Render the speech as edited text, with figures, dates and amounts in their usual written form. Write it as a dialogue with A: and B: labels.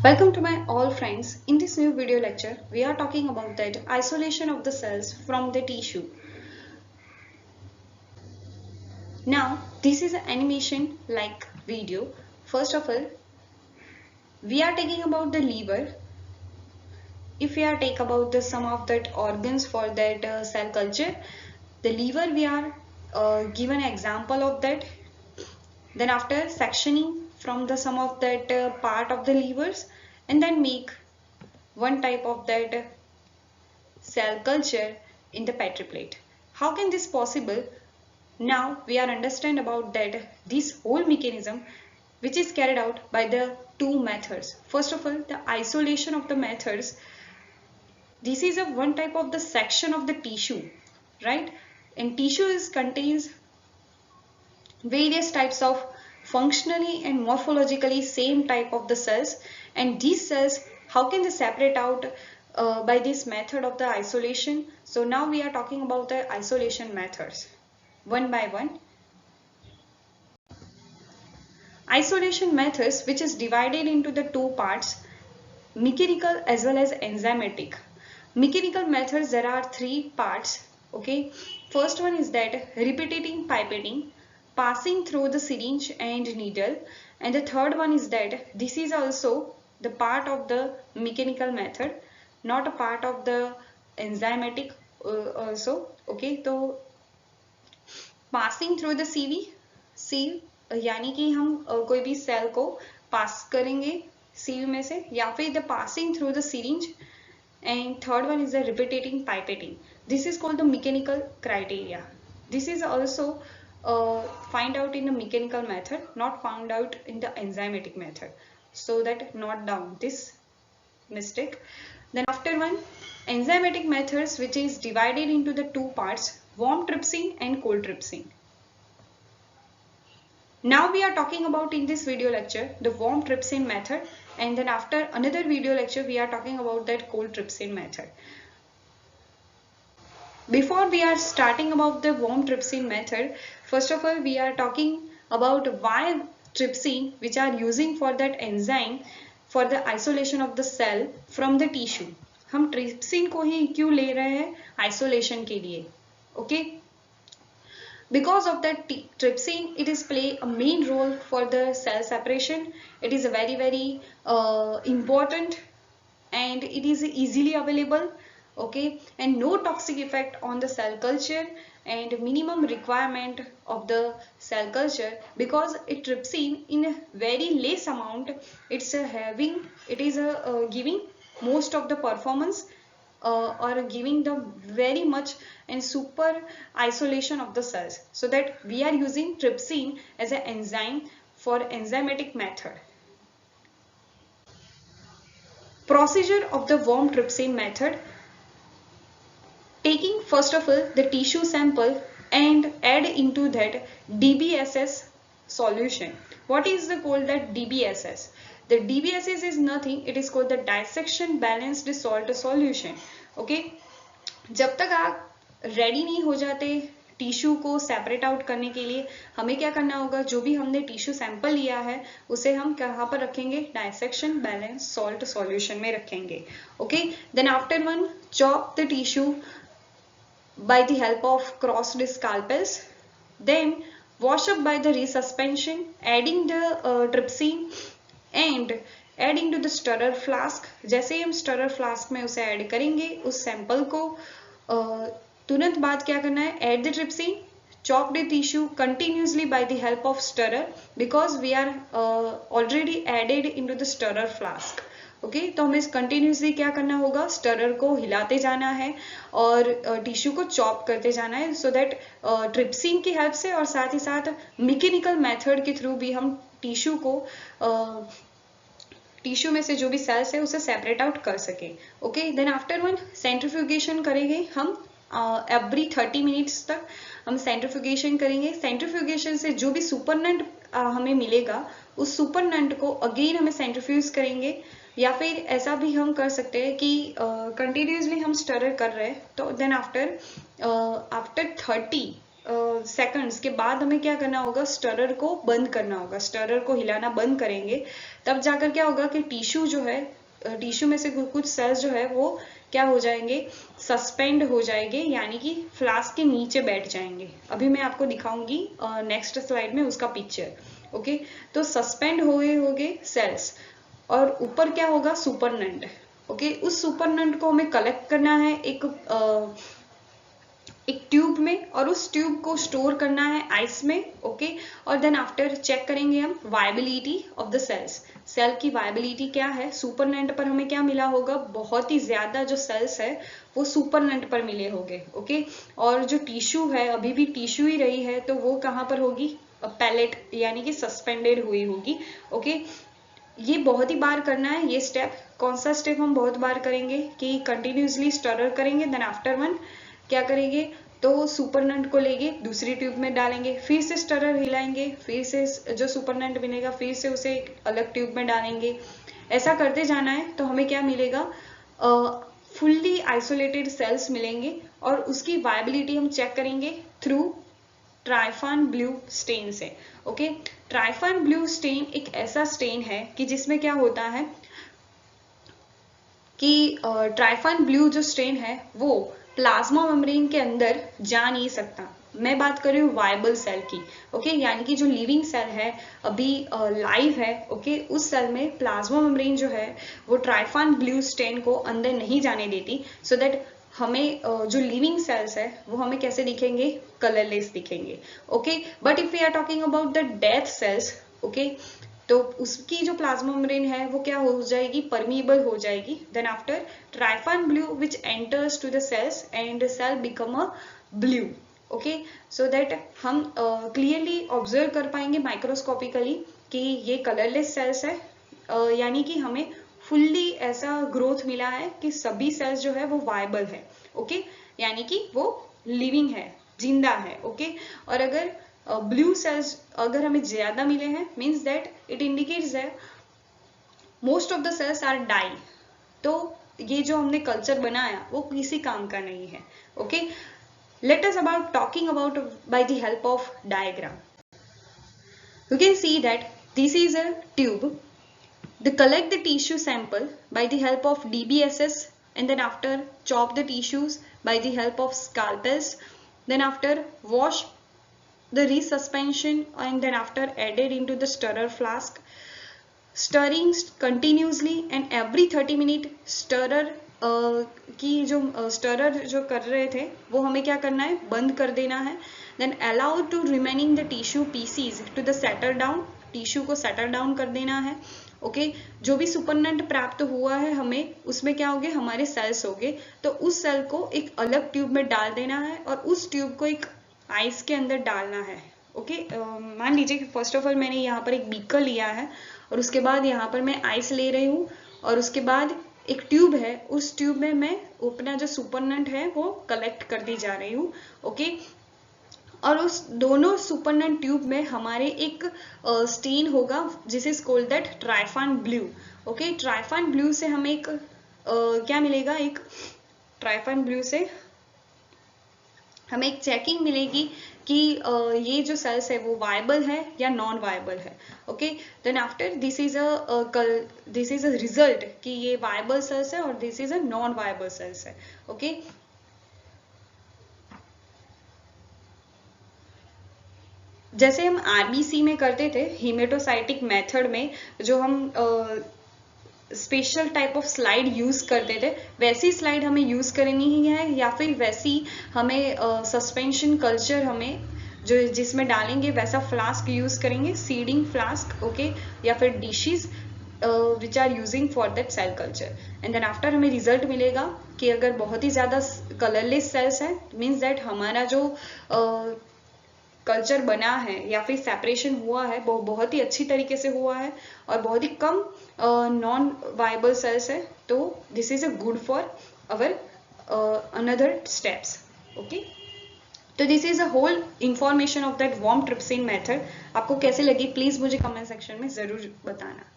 A: Welcome to my all friends. In this new video lecture, we are talking about that isolation of the cells from the tissue. Now, this is an animation like video. First of all, we are taking about the liver. If we are take about the some of that organs for that cell culture, the liver we are given example of that. Then after sectioning from the some of that part of the livers, and then make one type of that cell culture in the Petri plate. How can this possible? Now we are understand about that this whole mechanism which is carried out by the two methods. First of all, the isolation of the methods. This is a one type of the section of the tissue, right? And tissue is contains various types of functionally and morphologically same type of the cells, and these cells, how can they separate out by this method of the isolation? So now we are talking about the isolation methods one by one. Isolation methods, which is divided into the two parts, mechanical as well as enzymatic. Mechanical methods, there are three parts. Okay, first one is that repeating pipetting, passing through the syringe and needle, and the third one is that this is also the part of the mechanical method, not a part of the enzymatic also. Okay, so passing through the सीव यानी कि हम कोई भी cell को पास करेंगे सीव में से, या फिर the passing through the syringe, and third one is the repeating pipetting. This is called the mechanical criteria. This is also find out in the mechanical method, not found out in the enzymatic method, so that note down this mistake. Then after one, enzymatic methods, which is divided into the two parts, warm trypsin and cold trypsin. Now we are talking about in this video lecture the warm trypsin method, and then after another video lecture we are talking about that cold trypsin method. Before we are starting about the warm trypsin method, first of all we are talking about why trypsin, which are using for that enzyme for the isolation of the cell from the tissue. हम trypsin को ही क्यों ले रहे हैं isolation के लिए? Okay, because of that trypsin, it is play a main role for the cell separation. It is a very important, and it is easily available. Okay, and no toxic effect on the cell culture, and minimum requirement of the cell culture, because it trypsin in a very less amount, it's giving most of the performance, or giving the very much and super isolation of the cells, so that we are using trypsin as an enzyme for enzymatic method. Procedure of the warm trypsin method: taking first of all the tissue sample and add into that DBSS solution. What is the called that DBSS? The DBSS is nothing, it is called the dissection balanced salt solution. Okay, जब तक आप ready नहीं हो जाते tissue को separate out करने के लिए, हमें क्या करना होगा, जो भी हमने टिश्यू सैंपल लिया है उसे हम कहाँ पर रखेंगे, डायसेक्शन बैलेंस सॉल्ट सॉल्यूशन में रखेंगे. Okay, then after one, chop the tissue by the help of crossed scalpels, then wash up by the resuspension, adding the trypsin and adding to the stirrer flask. जैसे ही हम stirrer flask में उसे add करेंगे उस sample को, तुरंत बाद क्या करना है, add the trypsin, chop the tissue continuously by the help of stirrer, because we are already added into the stirrer flask. Okay, तो हमें कंटिन्यूसली क्या करना होगा, स्टरर को हिलाते जाना है और टिश्यू को चॉप करते जाना है, सो दैट ट्रिप्सिन की हेल्प से और साथ ही साथ मैकेनिकल मेथड के थ्रू भी हम टिश्यू को टिश्यू में से जो भी सेल्स है उसे सेपरेट आउट कर सके. Okay, then after one centrifugation करेंगे हम एवरी 30 मिनट्स तक हम सेंट्रीफ्यूगेशन करेंगे. सेंट्रीफ्यूगेशन से जो भी सुपरनेंट हमें मिलेगा उस सुपरनेंट को अगेन हमें सेंट्रीफ्यूज करेंगे, या फिर ऐसा भी हम कर सकते हैं कि कंटिन्यूसली हम स्टर कर रहे हैं, तो देन आफ्टर 30 सेकंड्स के बाद हमें क्या करना होगा, स्टरर को बंद करना होगा, स्टरर को हिलाना बंद करेंगे, तब जाकर क्या होगा कि टिश्यू जो है, टिश्यू में से कुछ सेल्स जो है वो क्या हो जाएंगे, सस्पेंड हो जाएंगे, यानी कि फ्लास्क के नीचे बैठ जाएंगे। अभी मैं आपको दिखाऊंगी नेक्स्ट स्लाइड में उसका पिक्चर। ओके, तो सस्पेंड होगे सेल्स, और ऊपर क्या होगा, सुपरनेंट। ओके, उस सुपरनेंट को हमें कलेक्ट करना है एक ट्यूब में, और उस ट्यूब को स्टोर करना है आइस में। ओके, और देन आफ्टर चेक करेंगे हम viability of the cells, cell की वायबिलिटी क्या है। सुपरनेंट पर हमें क्या मिला होगा, बहुत ही ज्यादा जो सेल्स है वो सुपरनेंट पर मिले होंगे। ओके, और जो टिश्यू है अभी भी टिश्यू ही रही है, तो वो कहाँ पर होगी, पैलेट, यानी कि सस्पेंडेड हुई होगी। ओके, ये बहुत ही बार करना है ये स्टेप। कौन सा स्टेप हम बहुत बार करेंगे कि कंटिन्यूसली स्टरर करेंगे, देन आफ्टर वन क्या करेंगे, तो सुपरनेंट को लेंगे दूसरी ट्यूब में डालेंगे, फिर से स्टरर हिलाएंगे, फिर से जो सुपरनेंट बनेगा फिर से उसे एक अलग ट्यूब में डालेंगे। ऐसा करते जाना है तो हमें क्या मिलेगा, फुल्ली आइसोलेटेड सेल्स मिलेंगे, और उसकी वायबिलिटी हम चेक करेंगे थ्रू ट्राइफान ब्लू स्टेन से। ओके, ट्राइफान ब्लू स्टेन एक ऐसा स्टेन है कि जिसमें क्या होता है कि ट्राइफान ब्लू जो स्टेन है वो प्लाज्मा मेम्ब्रेन के अंदर जा नहीं सकता। मैं बात कर रही हूँ वायबल सेल की। ओके, यानी कि जो लिविंग सेल है, अभी लाइव है, ओके, उस सेल में प्लाज्मा मेम्ब्रेन जो है वो ट्राइफान ब्लू स्टेन को अंदर नहीं जाने देती, सो दैट हमें जो लिविंग सेल्स है वो हमें कैसे दिखेंगे, कलरलेस दिखेंगे। Okay, but if we are talking about the death cells, okay, तो उसकी जो प्लाज्मा मेम्ब्रेन है वो क्या हो जाएगी, परमीएबल हो जाएगी। Then after trypan blue which enters to the cells and cell become a blue. Okay, so that हम क्लियरली ऑब्जर्व कर पाएंगे माइक्रोस्कोपिकली कि ये कलरलेस सेल्स है, यानी कि हमें फुल्ली ऐसा ग्रोथ मिला है कि सभी सेल्स जो है वो वायबल है। ओके, यानी कि वो लिविंग है, जिंदा है। ओके, और अगर ब्लू सेल्स अगर हमें ज्यादा मिले हैं, means that it indicates that most of the cells are die, तो ये जो हमने कल्चर बनाया वो किसी काम का नहीं है। Okay, let us about talking about by the help of diagram. You can see that this is a tube. They collect the tissue sample by the help of DBSS, and then after chop the tissues by the help of scalpels, then after wash the resuspension, and then after added into the stirrer flask, stirring continuously, and every 30 minutes stirrer की जो stirrer जो कर रहे थे वो हमें क्या करना है, बंद कर देना है। Then allow to remaining the tissue pieces to the settle down, tissue को सेटल डाउन कर देना है। ओके, जो भी सुपरनेंट प्राप्त हुआ है हमें, उसमें क्या हो गए, हमारे सेल्स हो गए, तो उस सेल को एक अलग ट्यूब में डाल देना है, और उस ट्यूब को एक आइस के अंदर डालना है। ओके, मान लीजिए कि फर्स्ट ऑफ ऑल मैंने यहाँ पर एक बीकर लिया है, और उसके बाद यहाँ पर मैं आइस ले रही हूँ, और उसके बाद एक ट्यूब है, उस ट्यूब में मैं अपना जो सुपरनेंट है वो कलेक्ट कर दी जा रही हूँ। ओके, और उस दोनों सुपरनेंट ट्यूब में हमारे एक स्टेन होगा जिस is called that trypan blue. Okay, trypan blue से हमें एक क्या मिलेगा, एक ट्राइफान ब्लू से हमें एक चेकिंग मिलेगी कि ये जो सेल्स है वो वायबल है या नॉन वायबल है। Okay, then after this is a result कि ये वायबल सेल्स है और this is a non viable cells है। ओके, जैसे हम आरबीसी में करते थे हीमेटोसाइटिक मेथड में, जो हम special type of slide use करते थे, वैसी स्लाइड हमें यूज करनी है, या फिर वैसी हमें सस्पेंशन कल्चर हमें जो जिसमें डालेंगे वैसा फ्लास्क यूज करेंगे, सीडिंग फ्लास्क। ओके, या फिर dishes which are using for that cell culture, and then after हमें रिजल्ट मिलेगा कि अगर बहुत ही ज्यादा कलरलेस सेल्स है, मीन्स दैट हमारा जो कल्चर बना है या फिर सेपरेशन हुआ है वो बहुत ही अच्छी तरीके से हुआ है, और बहुत ही कम नॉन वायबल सेल्स है, तो this is a good for our another steps. Okay, तो this is a whole information of that warm trypsin method. आपको कैसे लगी प्लीज मुझे कमेंट सेक्शन में जरूर बताना।